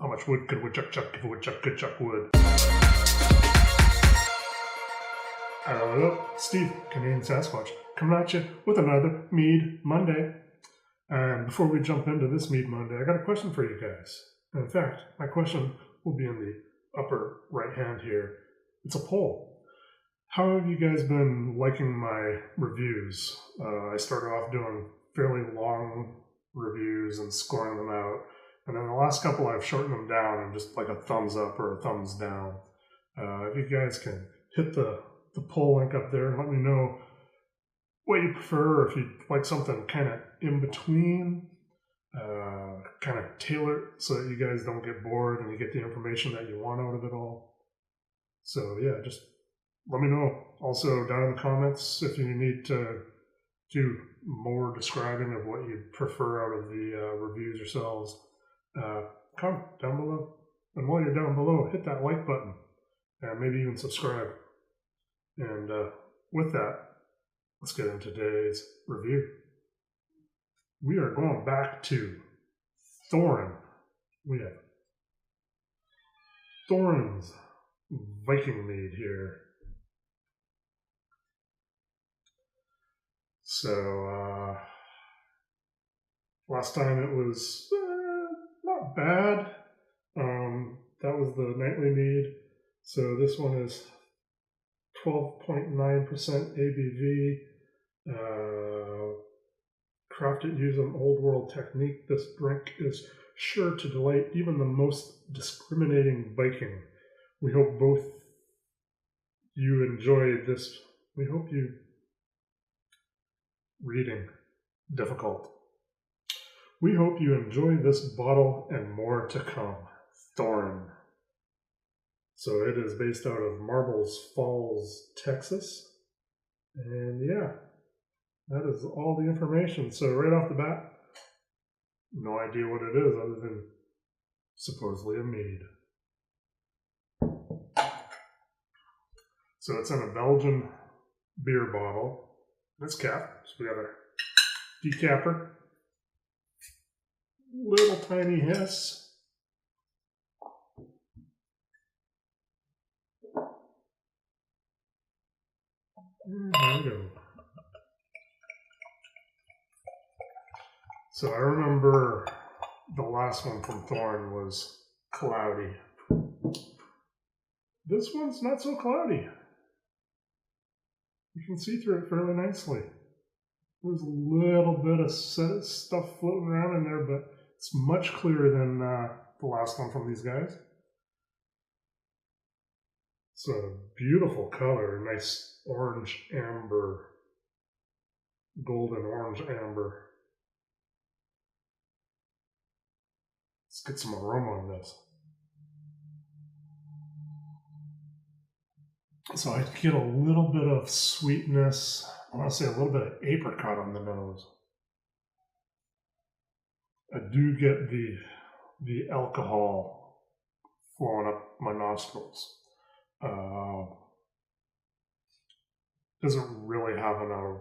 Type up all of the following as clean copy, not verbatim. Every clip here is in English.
How much wood could a woodchuck chuck if a woodchuck could chuck wood? Hello, Steve, Canadian Sasquatch, coming at you with another Mead Monday. And before we jump into this Mead Monday, I got a question for you guys. In fact, my question will be in the upper right hand here. It's a poll. How have you guys been liking my reviews? I started off doing fairly long reviews and scoring them out. And then the last couple I've shortened them down and just like a thumbs up or a thumbs down. If you guys can hit the poll link up there and let me know what you prefer, or if you like something kind of in between, kind of tailored so that you guys don't get bored and you get the information that you want out of it all. So yeah, just let me know. Also down in the comments if you need to do more describing of what you prefer out of the reviews yourselves. Comment down below. And while you're down below, hit that like button and maybe even subscribe. And with that, let's get into today's review. We are going back to Thorin. We have Thorin's Viking Mead here. So, last time it was not bad. That was the nightly mead. So this one is 12.9% ABV. Crafted using old world technique, this drink is sure to delight even the most discriminating Viking. We hope both you enjoy this. We hope you reading difficult. We hope you enjoy this bottle and more to come. Thorin. So it is based out of Marbles Falls, Texas. And yeah, that is all the information. So right off the bat, no idea what it is other than supposedly a mead. So it's in a Belgian beer bottle. It's capped. So we got a decapper. Little tiny hiss. There we go. So I remember the last one from Thorin was cloudy. This one's not so cloudy. You can see through it fairly nicely. There's a little bit of stuff floating around in there, but it's much clearer than the last one from these guys. It's a beautiful color, nice orange amber, golden orange amber. Let's get some aroma on this. So I get a little bit of sweetness. I want to say a little bit of apricot on the nose. I do get the alcohol flowing up my nostrils. Doesn't really have a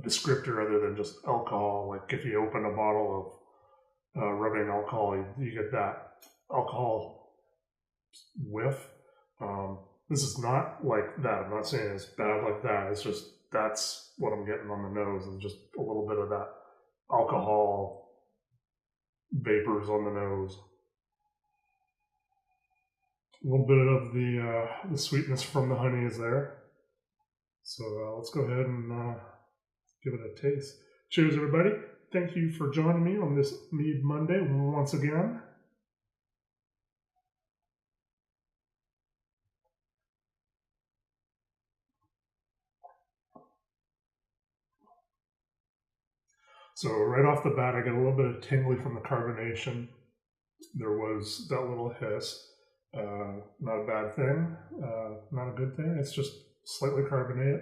descriptor other than just alcohol. Like if you open a bottle of rubbing alcohol, you get that alcohol whiff. This is not like that. I'm not saying it's bad like that. It's just that's what I'm getting on the nose, is just a little bit of that alcohol vapors on the nose. A little bit of the sweetness from the honey is there. So let's go ahead and give it a taste. Cheers, everybody. Thank you for joining me on this Mead Monday once again. So right off the bat, I get a little bit of tingly from the carbonation. There was that little hiss. Not a bad thing, not a good thing. It's just slightly carbonated.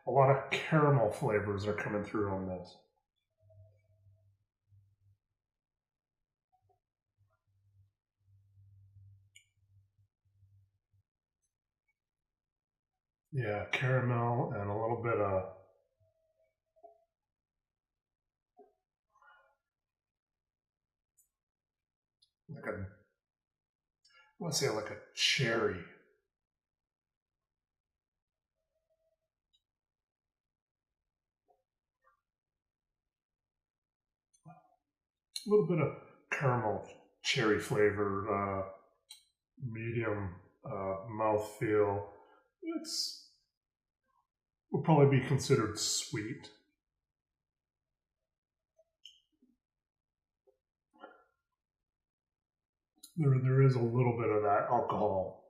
A lot of caramel flavors are coming through on this. Yeah, caramel and a little bit of like a want to say like a cherry. A little bit of caramel cherry flavor, medium mouthfeel. It's will probably be considered sweet. There is a little bit of that alcohol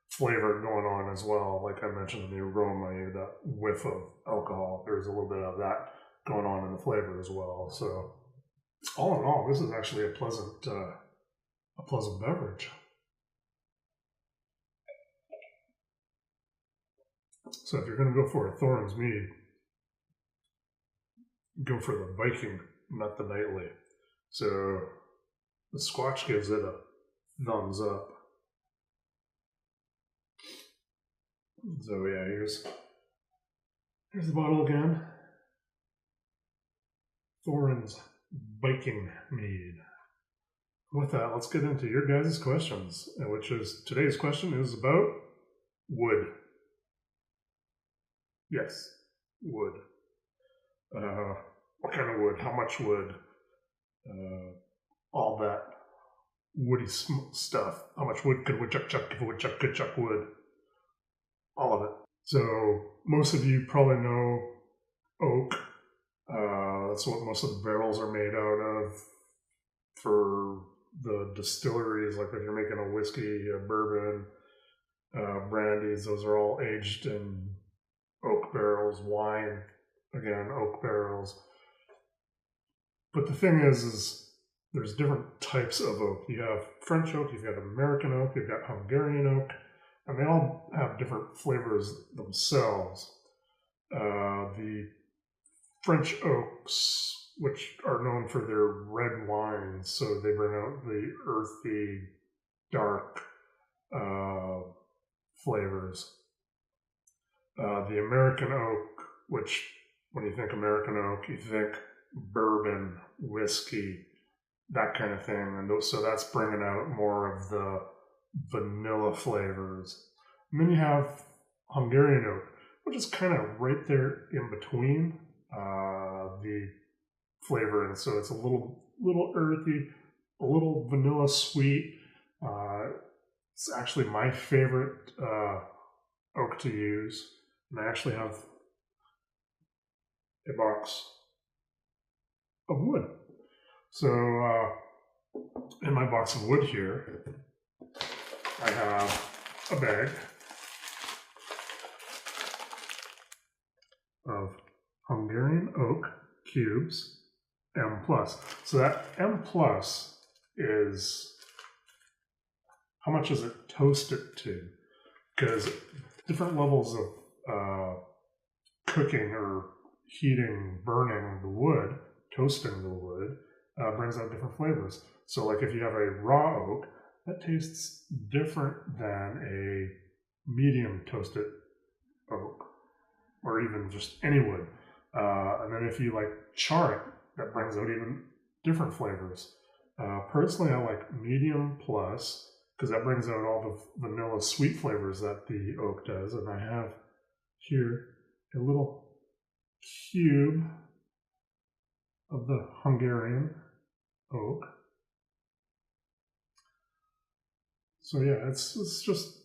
flavor going on as well. Like I mentioned in the aroma, you have that whiff of alcohol. There's a little bit of that going on in the flavor as well. So all in all, this is actually a pleasant beverage. So if you're going to go for a Thorin's Mead, go for the Viking, not the Nightly. So the Squatch gives it a thumbs up. So yeah, here's the bottle again. Thorin's Viking Mead. With that, let's get into your guys' questions, which is today's question is about wood. Yes, wood. What kind of wood? How much wood? All that woody stuff. How much wood could woodchuck chuck if a woodchuck could chuck wood? All of it. So most of you probably know oak. That's what most of the barrels are made out of for the distilleries. Like if you're making a whiskey, a bourbon, brandies, those are all aged in oak barrels. Wine, again, oak barrels. But the thing is there's different types of oak. You have French oak, you've got American oak, you've got Hungarian oak, and they all have different flavors themselves. The French oaks, which are known for their red wines, so they bring out the earthy, dark flavors. The American oak, which when you think American oak, you think bourbon, whiskey, that kind of thing, and so that's bringing out more of the vanilla flavors. And then you have Hungarian oak, which is kind of right there in between the flavoring. So it's a little earthy, a little vanilla sweet. It's actually my favorite oak to use, and I actually have a box of wood. So in my box of wood here, I have a bag of Hungarian oak cubes, M+. So that M+ is how much is it toasted to? Because different levels of cooking or heating, burning the wood, toasting the wood, brings out different flavors. So like if you have a raw oak, that tastes different than a medium toasted oak, or even just any wood. And then if you like char it, that brings out even different flavors. Personally, I like medium plus, because that brings out all the vanilla sweet flavors that the oak does. And I have here a little cube of the Hungarian oak. So yeah, it's just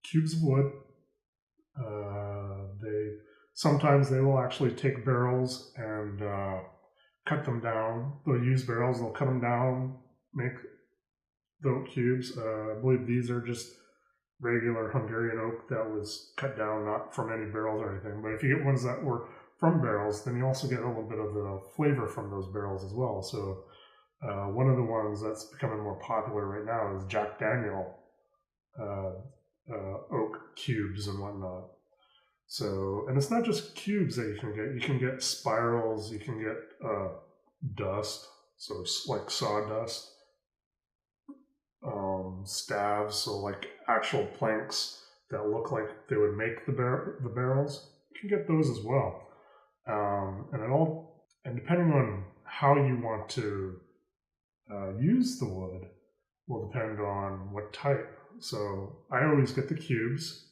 cubes of wood. Sometimes they will actually take barrels and cut them down. They'll use barrels, they'll cut them down, make the oak cubes. I believe these are just regular Hungarian oak that was cut down, not from any barrels or anything. But if you get ones that were from barrels, then you also get a little bit of the flavor from those barrels as well. So one of the ones that's becoming more popular right now is Jack Daniel oak cubes and whatnot. So, and it's not just cubes that you can get. You can get spirals, you can get dust, so like sawdust, staves, so like actual planks that look like they would make the barrels. You can get those as well. And depending on how you want to use the wood, will depend on what type. So I always get the cubes,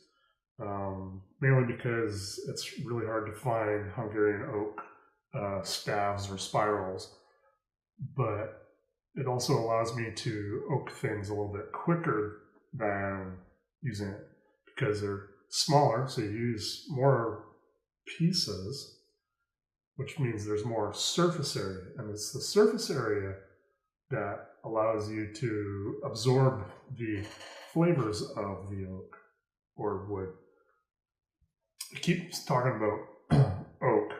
mainly because it's really hard to find Hungarian oak staves or spirals, but it also allows me to oak things a little bit quicker than using it because they're smaller, so you use more pieces, which means there's more surface area, and it's the surface area that allows you to absorb the flavors of the oak or wood. I keep talking about oak,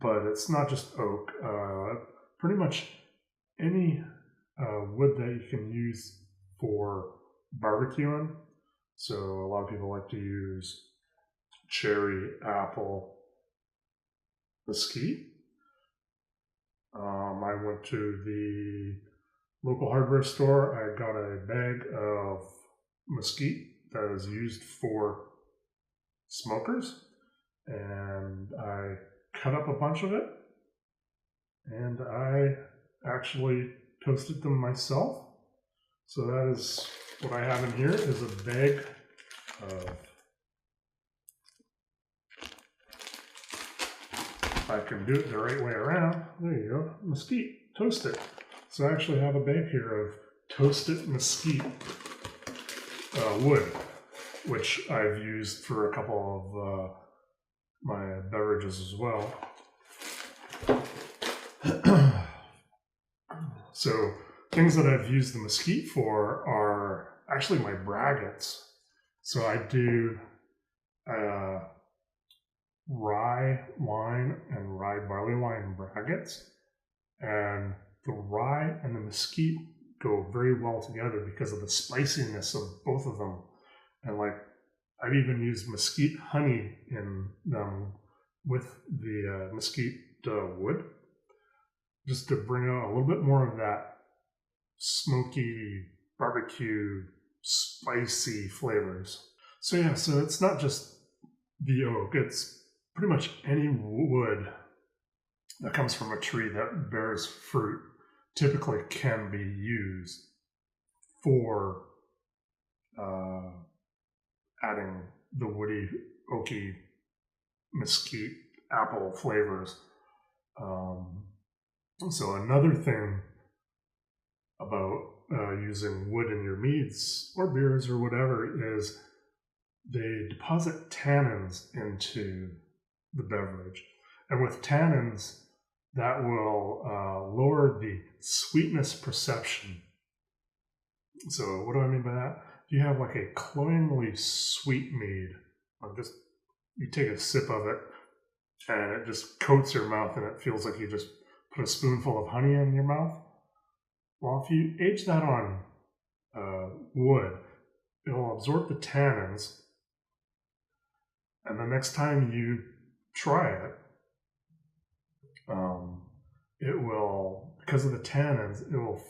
but it's not just oak. Pretty much any wood that you can use for barbecuing. So a lot of people like to use cherry, apple, mesquite. I went to the local hardware store. I got a bag of mesquite that is used for smokers, and I cut up a bunch of it, and I actually toasted them myself. So that is what I have in here is a bag of, if I can do it the right way around, there you go, mesquite, toast it. So I actually have a bag here of toasted mesquite wood, which I've used for a couple of my beverages as well. So things that I've used the mesquite for are actually my braggots. So I do rye wine and rye barley wine braggots, and the rye and the mesquite go very well together because of the spiciness of both of them. And like I've even used mesquite honey in them with the mesquite wood, just to bring out a little bit more of that smoky barbecue spicy flavors. So yeah, so it's not just the oak, it's pretty much any wood that comes from a tree that bears fruit typically can be used for adding the woody, oaky, mesquite, apple flavors. So another thing about using wood in your meads or beers or whatever is they deposit tannins into the beverage. And with tannins, that will lower the sweetness perception. So what do I mean by that? If you have like a cloyingly sweet mead, you take a sip of it and it just coats your mouth and it feels like you just put a spoonful of honey in your mouth. Well, if you age that on wood, it'll absorb the tannins, and the next time you try it, it will, because of the tannins, it will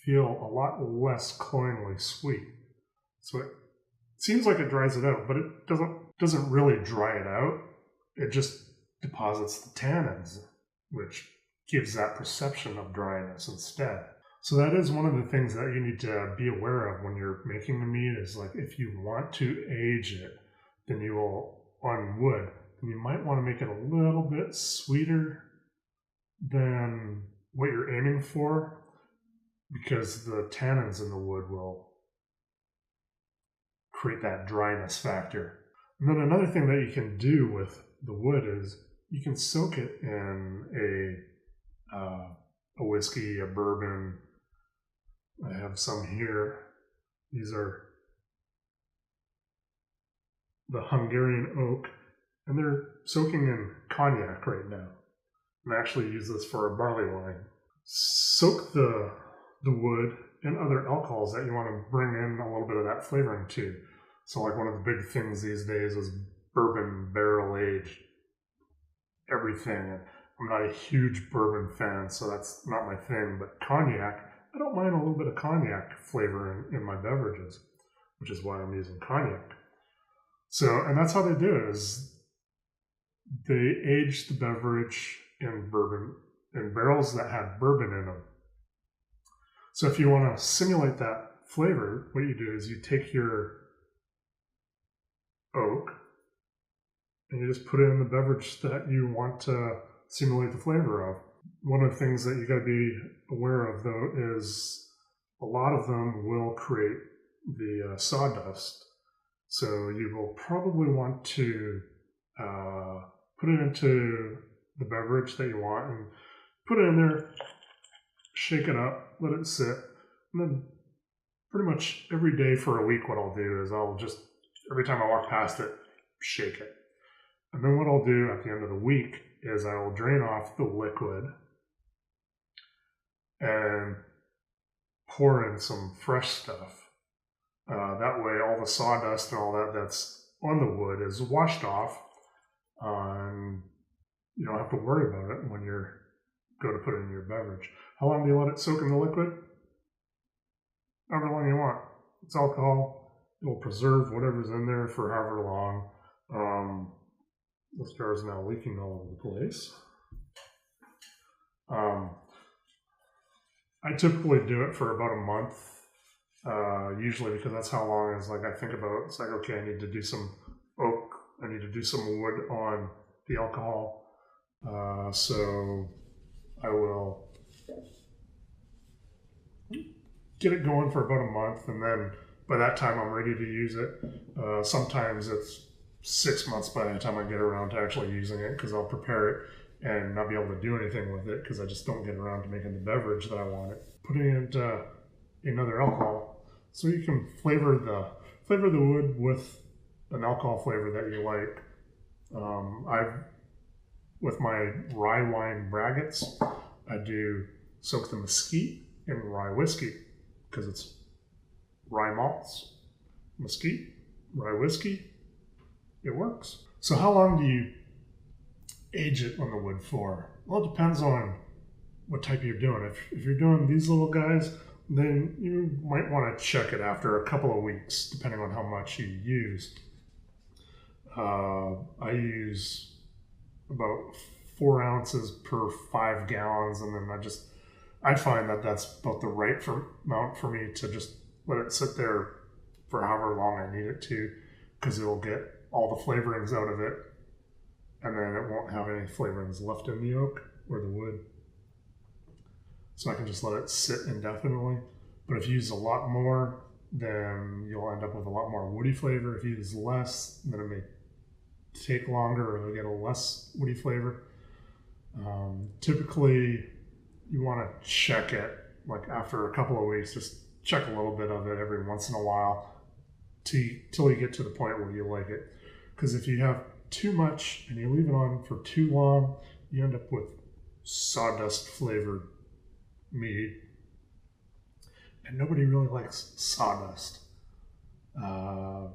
feel a lot less cloyingly sweet. So it seems like it dries it out, but it doesn't really dry it out. It just deposits the tannins, which gives that perception of dryness instead. So that is one of the things that you need to be aware of when you're making the mead is like if you want to age it, then you will, on wood, then you might want to make it a little bit sweeter than what you're aiming for, because the tannins in the wood will create that dryness factor. And then another thing that you can do with the wood is you can soak it in a whiskey, a bourbon. I have some here. These are the Hungarian oak, and they're soaking in cognac right now. And I actually use this for a barley wine. Soak the wood and other alcohols that you want to bring in a little bit of that flavoring too. So like one of the big things these days is bourbon barrel aged everything. I'm not a huge bourbon fan, so that's not my thing, but cognac, I don't mind a little bit of cognac flavor in my beverages, which is why I'm using cognac. So, and that's how they do it, is they age the beverage in bourbon, in barrels that have bourbon in them. So if you want to simulate that flavor, what you do is you take your oak and you just put it in the beverage that you want to simulate the flavor of. One of the things that you got to be aware of, though, is a lot of them will create the sawdust. So you will probably want to put it into the beverage that you want and put it in there, shake it up, let it sit, and then pretty much every day for a week what I'll do is I'll just, every time I walk past it, shake it. And then what I'll do at the end of the week is I will drain off the liquid and pour in some fresh stuff. That way all the sawdust and all that that's on the wood is washed off, and you don't have to worry about it when you're going to put it in your beverage. How long do you let it soak in the liquid? However long you want. It's alcohol. It'll preserve whatever's in there for however long. This jar is now leaking all over the place. I typically do it for about a month, usually because that's how long is like I think about. It's like, okay, I need to do some oak, I need to do some wood on the alcohol. So I will get it going for about a month, and then by that time I'm ready to use it. Sometimes it's 6 months by the time I get around to actually using it, because I'll prepare it and not be able to do anything with it because I just don't get around to making the beverage that I want it. Putting it into another alcohol, so you can flavor the wood with an alcohol flavor that you like. With my rye wine braggots, I do soak the mesquite in rye whiskey because it's rye malts, mesquite, rye whiskey. It works. So how long do you age it on the wood for? Well, it depends on what type you're doing. If you're doing these little guys, then you might want to check it after a couple of weeks, depending on how much you used. I use about 4 ounces per 5 gallons, and then I find that that's about the right amount for me to just let it sit there for however long I need it to, because it'll get all the flavorings out of it, and then it won't have any flavorings left in the oak or the wood. So I can just let it sit indefinitely. But if you use a lot more, then you'll end up with a lot more woody flavor. If you use less, then it may take longer, or you'll get a less woody flavor. Typically, you want to check it like after a couple of weeks. Just check a little bit of it every once in a while till you get to the point where you like it. Because if you have too much and you leave it on for too long, you end up with sawdust flavored mead, and nobody really likes sawdust. And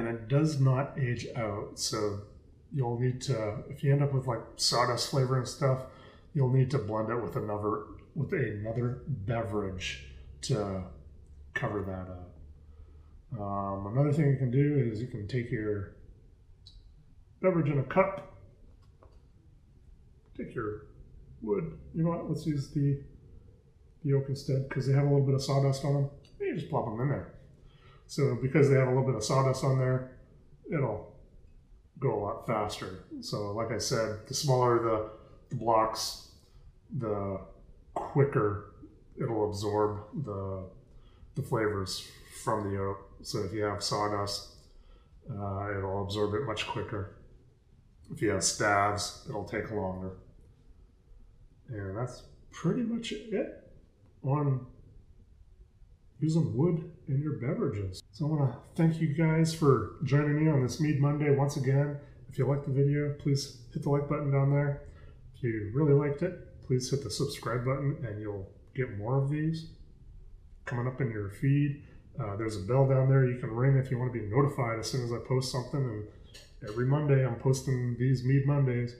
it does not age out, so you'll need to, if you end up with like sawdust flavor and stuff, you'll need to blend it with another beverage to cover that up. Another thing you can do is you can take your beverage in a cup, take your wood, you know what, let's use the oak instead, because they have a little bit of sawdust on them. You just plop them in there. So because they have a little bit of sawdust on there, it'll go a lot faster. So like I said, the smaller the blocks, the quicker it'll absorb the flavors from the oak. So if you have sawdust, it'll absorb it much quicker. If you have stabs, it'll take longer. And that's pretty much it on using wood in your beverages. So I want to thank you guys for joining me on this Mead Monday once again. If you liked the video, please hit the like button down there. If you really liked it, please hit the subscribe button and you'll get more of these coming up in your feed. There's a bell down there you can ring if you want to be notified as soon as I post something. And every Monday I'm posting these Mead Mondays.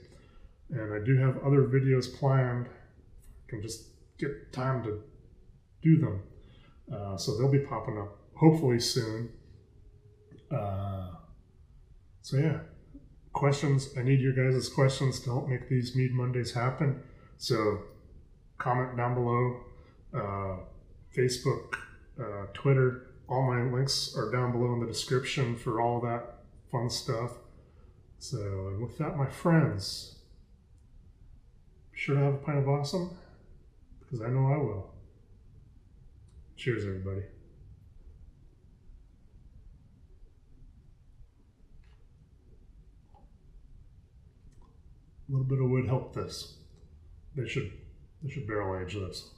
And I do have other videos planned. I can just get time to do them. So they'll be popping up hopefully soon. So yeah, questions. I need your guys' questions to help make these Mead Mondays happen. So comment down below Facebook, Twitter. All my links are down below in the description for all that fun stuff. So, and with that, my friends, be sure to have a pint of awesome, because I know I will. Cheers, everybody. A little bit of wood helped this. They should barrel age this.